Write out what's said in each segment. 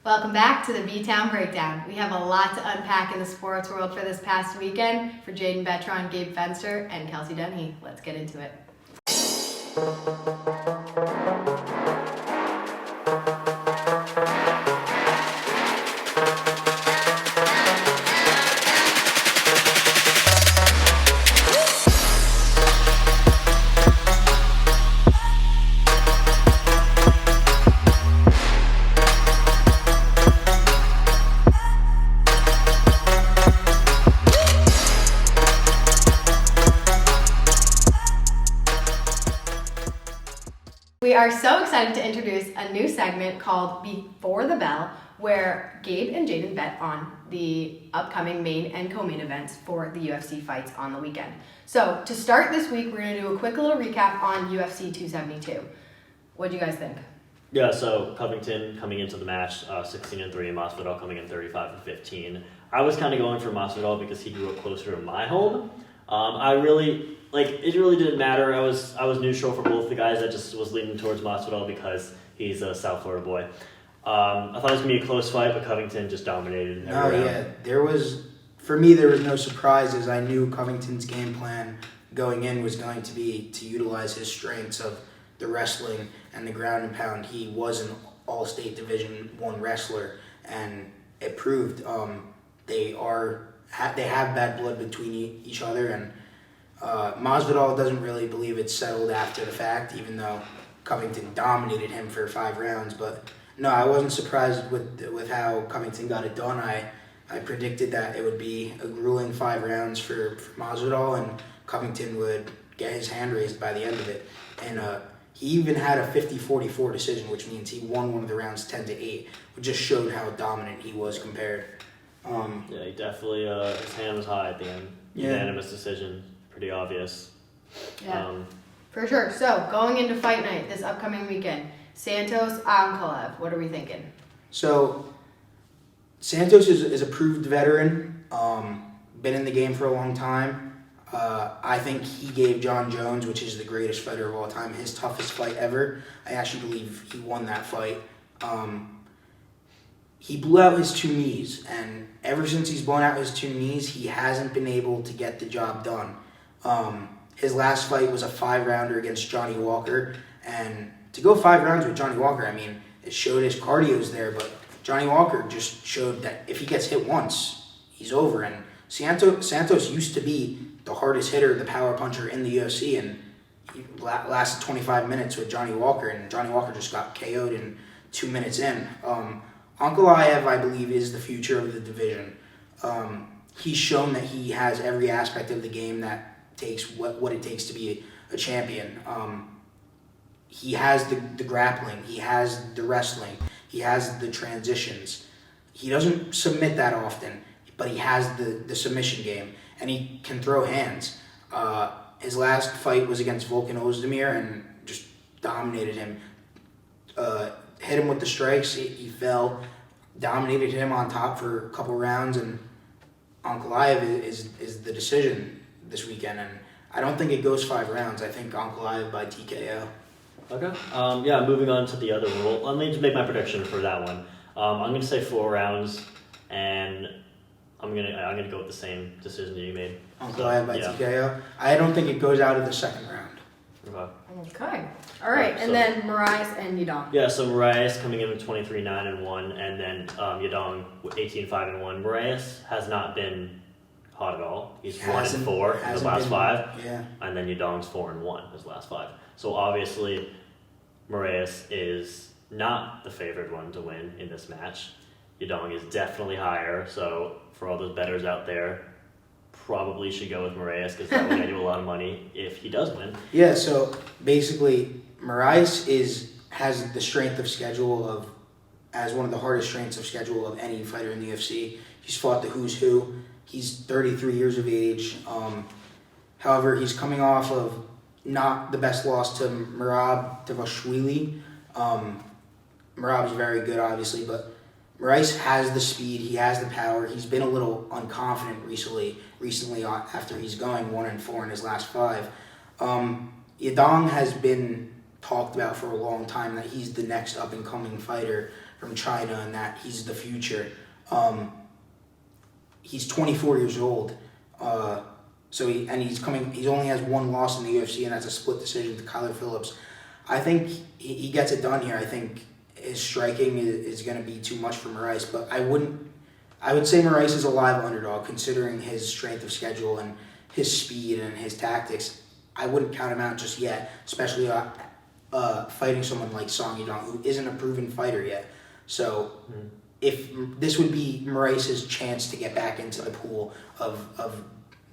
Welcome back to the B-Town Breakdown. We have a lot to unpack in the sports world for this past weekend. For Jayden Betron, Gabe Fenster, and Kelsey Denny, let's get into it. We are so excited to introduce a new segment called Before the Bell, where Gabe and Jayden bet on the upcoming main and co-main events for the UFC fights on the weekend. So to start this week, we're going to do a quick little recap on UFC 272. What do you guys think? Yeah, so Covington coming into the match, 16-3, and Masvidal coming in 35-15. I was kind of going for Masvidal because he grew up closer to my home. It really didn't matter. I was neutral for both the guys. I just was leaning towards Masvidal because he's a South Florida boy. I thought it was going to be a close fight, but Covington just dominated every round. There was no surprises. I knew Covington's game plan going in was going to be to utilize his strengths of the wrestling and the ground and pound. He was an all-state Division I wrestler, and it proved they have bad blood between each other, and Masvidal doesn't really believe it's settled after the fact, even though Covington dominated him for 5 rounds. But no, I wasn't surprised with how Covington got it done. I predicted that it would be a grueling 5 rounds for Masvidal, and Covington would get his hand raised by the end of it. And he even had a 50-44 decision, which means he won one of the rounds 10-8, which just showed how dominant he was compared. He definitely, his hand was high at the end. Unanimous decision. Pretty obvious. Yeah, for sure. So, going into fight night this upcoming weekend, Santos Ankalaev, what are we thinking? So, Santos is a proved veteran, been in the game for a long time. I think he gave John Jones, which is the greatest fighter of all time, his toughest fight ever. I actually believe he won that fight. He blew out his 2 knees, and ever since he's blown out his 2 knees, he hasn't been able to get the job done. His last fight was a 5-rounder against Johnny Walker, and to go 5 rounds with Johnny Walker, I mean, it showed his cardio's there, but Johnny Walker just showed that if he gets hit once, he's over. And Santos used to be the hardest hitter, the power puncher in the UFC, and he lasted 25 minutes with Johnny Walker, and Johnny Walker just got KO'd in 2 minutes in. Ankalaev, I believe, is the future of the division. He's shown that he has every aspect of the game that takes what it takes to be a champion. He has the grappling, he has the wrestling, he has the transitions. He doesn't submit that often, but he has the submission game, and he can throw hands. His last fight was against Volkan Ozdemir and just dominated him. Hit him with the strikes, he fell, dominated him on top for a couple rounds, and Ankalaev is the decision this weekend, and I don't think it goes 5 rounds. I think Ankalaev by TKO. Okay. Moving on to the other rule. Let me just make my prediction for that one. I'm going to say 4 rounds, and I'm gonna go with the same decision that you made. Ankalaev by TKO. I don't think it goes out of the 2nd round. Okay. All right, and then Moraes and Yadong. Yeah, so Moraes coming in with 23-9-1, and then Yadong with 18-5-1. Moraes has not been hot at all. He's 1-4 in his last 5. Yeah. And then Yadong's 4-1 his last 5. So obviously, Moraes is not the favored one to win in this match. Yadong is definitely higher. So for all those bettors out there, probably should go with Moraes because that will get you a lot of money if he does win. Yeah. So basically, Moraes has the strength of schedule as one of the hardest strengths of schedule of any fighter in the UFC. He's fought the who's who. He's 33 years of age. However, he's coming off of not the best loss to Merab Dvalishvili. Merab's very good, obviously, but Moraes has the speed. He has the power. He's been a little unconfident recently after he's going 1-4 in his last 5. Yadong has been talked about for a long time that he's the next up-and-coming fighter from China and that he's the future. He's 24 years old. He only has one loss in the UFC, and that's a split decision to Kyler Phillips. I think he gets it done here. I think his striking is going to be too much for Moraes, but I would say Moraes is a live underdog considering his strength of schedule and his speed and his tactics. I wouldn't count him out just yet, especially fighting someone like Song Yadong, who isn't a proven fighter yet. So if this would be Moraes' chance to get back into the pool of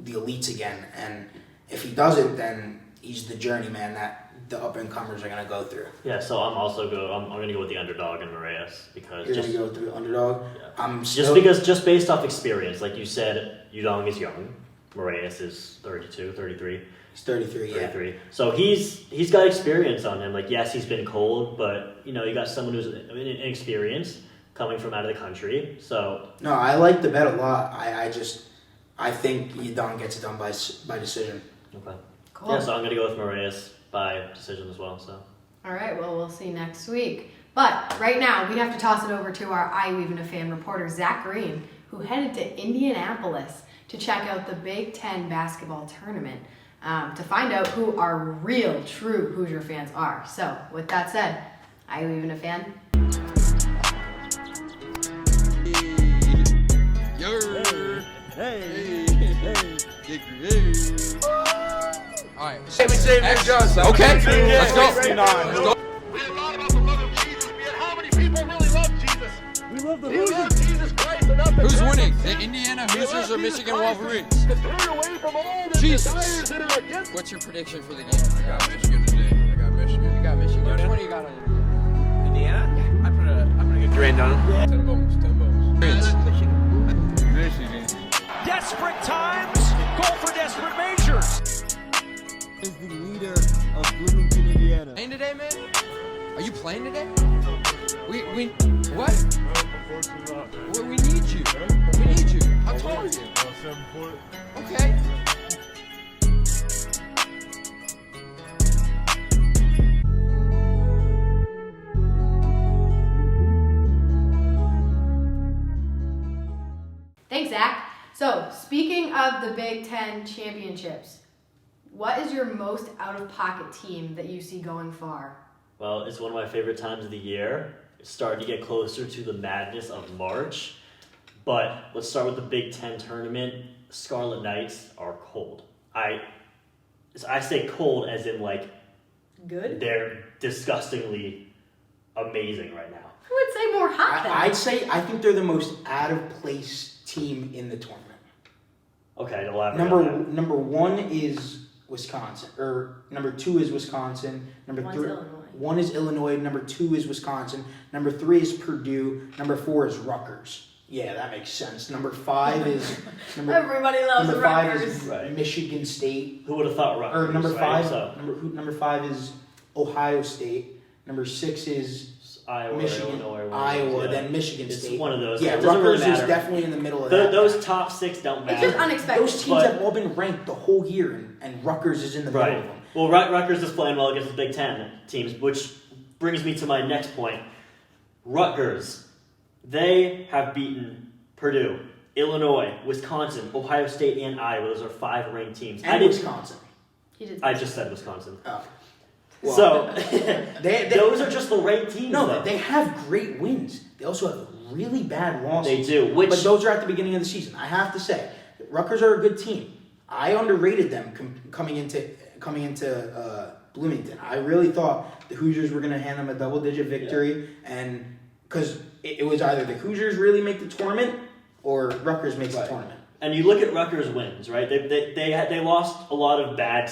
the elites again, and if he doesn't, then he's the journeyman that the up-and-comers are going to go through. Yeah, so I'm going to go with the underdog in Moraes because you're going to go with the underdog. Yeah. Just based off experience, like you said, Yudong is young. Moraes is 32, 33. He's 33, 33. Yeah. So he's got experience on him. Like, yes, he's been cold, but you got someone who's inexperienced coming from out of the country. So no, I like the bet a lot. I think Yudong gets it done by decision. Okay. Cool. Yeah, so I'm gonna go with Moraes by decision as well. So. All right. Well, we'll see next week. But right now, we have to toss it over to our Even a Fan reporter, Zach Greene, who headed to Indianapolis to check out the Big Ten basketball tournament to find out who our real, true Hoosier fans are. So, with that said, Even a Fan. Hey. All right. Okay. Let's go. We hear a lot about the love of Jesus, but yet how many people really love Jesus? We love the We Hoosiers. love Jesus Christ enough to Who's turn winning? from The sin. Indiana We Hoosiers love or Jesus Michigan Christ Wolverines? To turn away from all the Jesus. desires that are against. What's your prediction for the game? I got Michigan today. I got Michigan. You got Michigan. Which one you got on? Indiana? I'm gonna get Drain down. 10 bones. 10 bones. Michigan. Desperate times call for desperate measures. Is the leader of Bloomington, Indiana. Playing today, man? Are you playing today? We what? We need you. We need you. How tall are you? 7 foot. Okay. Thanks, Zach. So, speaking of the Big Ten championships, what is your most out-of-pocket team that you see going far? Well, it's one of my favorite times of the year. It's starting to get closer to the madness of March. But let's start with the Big Ten tournament. Scarlet Knights are cold. I say cold as in like Good? they're disgustingly amazing right now. I would say more hot than. I think they're the most out-of-place team in the tournament. Okay, elaborate on that. Number one is Wisconsin, or number two is Wisconsin. One's Illinois. One is Illinois. Number two is Wisconsin. Number three is Purdue. Number four is Rutgers. Yeah, that makes sense. Number five is Everybody loves number Rutgers. 5 is Right. Michigan State. Who would have thought Rutgers? Or number right? five. So, Number 5 is Ohio State. Number 6 is Iowa, Michigan, Illinois, Iowa, yeah. then Michigan It's State. one of those. Yeah, It doesn't Rutgers really is matter. definitely in the middle of that. Those top six don't It's matter. just unexpected. Those teams But- have all been ranked the whole year, and Rutgers is in the middle of them. Well, Rutgers is playing well against the Big Ten teams, which brings me to my next point. Rutgers, they have beaten Purdue, Illinois, Wisconsin, Ohio State, and Iowa. Those are 5 ranked teams. And Wisconsin. He did. I just said Wisconsin. Oh. So, they- those are just the ranked teams. No, though. they have great wins. They also have really bad losses. They do. But those are at the beginning of the season. I have to say, Rutgers are a good team. I underrated them coming into Bloomington. I really thought the Hoosiers were going to hand them a double-digit victory, and because it was either the Hoosiers really make the tournament or Rutgers makes the tournament. And you look at Rutgers' wins, right? They lost a lot of bad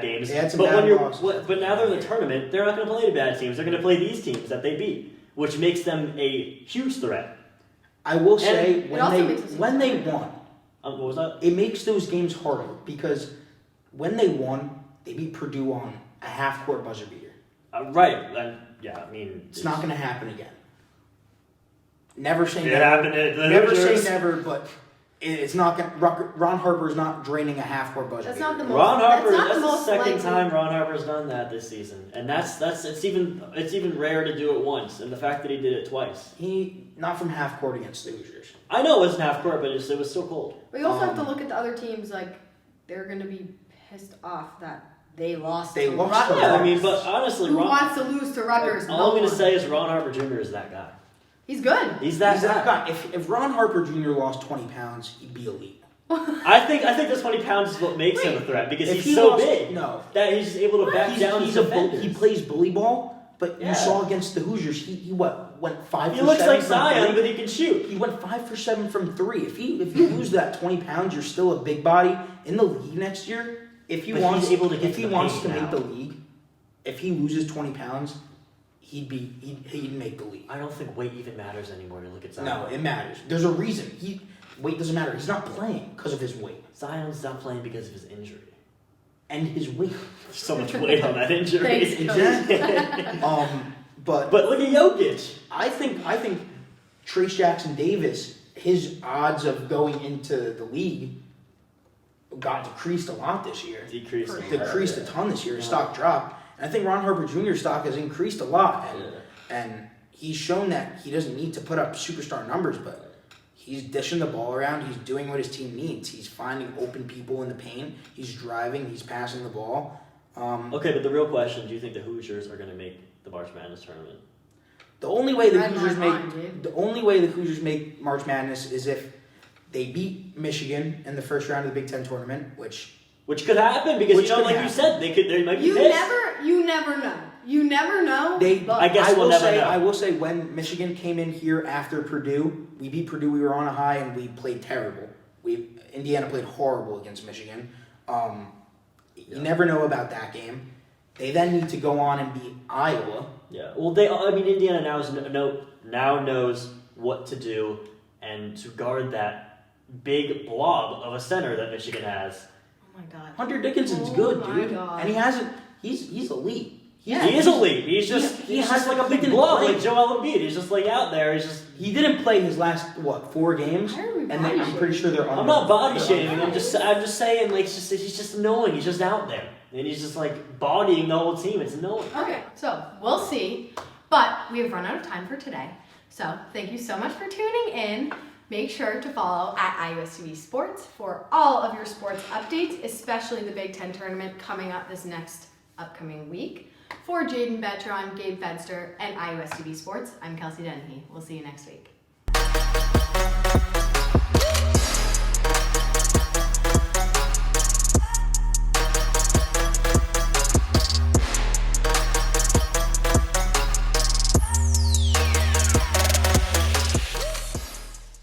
games. They had some but bad when you're losses. but now they're in the tournament, they're not going to play the bad teams. They're going to play these teams that they beat, which makes them a huge threat. I will say it also makes us when they excited. won, What was that? it makes those games harder because when they won, they beat Purdue on a half-court buzzer beater. Right. And, yeah, I mean... It's not going to happen again. Never say It never. happened at the Never Hoosiers. say never, but It's not going. Ron Harper's not draining a half-court buzzer. That's not the most. Ron Harper. That's not That's the the most second likely. time Ron Harper's done that this season, and it's even rare to do it once. And the fact that he did it twice. He not from half-court against the Hoosiers. I know it wasn't half court, but it was still cold. We also have to look at the other teams. Like they're going to be pissed off that they lost. They to lost to Rutgers. Yeah, I mean, but honestly, Who Ron. wants to lose to Rutgers? All I'm No going to one. say is Ron Harper Jr. is that guy. He's good. He's that guy. If Ron Harper Jr. lost 20 pounds, he'd be elite. I think this 20 pounds is what makes him a threat because If he's he so lost- big. no. That he's just able to back down his defenders. He plays bully ball, but Yeah. you saw against the Hoosiers, he went 5 He for looks 7 like from Zion, three. but he can shoot. He went 5 for 7 from 3. If you lose that 20 pounds, you're still a big body in the league next year. If he But wants he's able to get if to he the wants paint to make now. the league, if he loses 20 pounds, he'd make the league. I don't think weight even matters anymore. You look at Zion. No, it matters. There's a reason. Weight doesn't matter. He's not playing because of his weight Zion's not playing because of his injury. and his weight. There's so much weight on that injury. Thanks, Exactly. But But look at Jokic. I think Trace Jackson Davis, his odds of going into the league got decreased a lot this year. Decreased a ton this year. His stock dropped. And I think Ron Harper Jr.'s stock has increased a lot. And he's shown that he doesn't need to put up superstar numbers, but he's dishing the ball around. He's doing what his team needs. He's finding open people in the paint. He's driving. He's passing the ball. Okay, but the real question: do you think the Hoosiers are going to make the March Madness tournament? The only way the Read Hoosiers my mind, dude. make March Madness is if they beat Michigan in the first round of the Big Ten tournament, which Which could happen because Which you know, could like happen. you said, they might be You pissed. never know. You never know. But I guess we'll never know. I will say when Michigan came in here after Purdue, we beat Purdue. We were on a high and we played terrible. Indiana played horrible against Michigan. You never know about that game. They then need to go on and beat Iowa. Yeah. Well, Indiana now knows what to do and to guard that big blob of a center that Michigan has. Oh my god. Hunter Dickinson's Oh good, my dude, God. and he hasn't. He's elite. Yeah, He is elite. He's he just has- like a he big didn't blob, play. like Joel Embiid. He's just like out there. He's just. He didn't play his last 4 games, Why are we and body I'm pretty sure they're. I'm not body they're shaming. under- I'm just saying like he's just annoying. He's just out there and he's just like bodying the whole team. It's annoying. Okay, so we'll see. But we have run out of time for today. So thank you so much for tuning in. Make sure to follow at IUSTV Sports for all of your sports updates, especially the Big Ten tournament coming up this next upcoming week. For Jayden Betron, Gabe Fedster, and IUSTV Sports, I'm Kelsey Dennehy. We'll see you next week.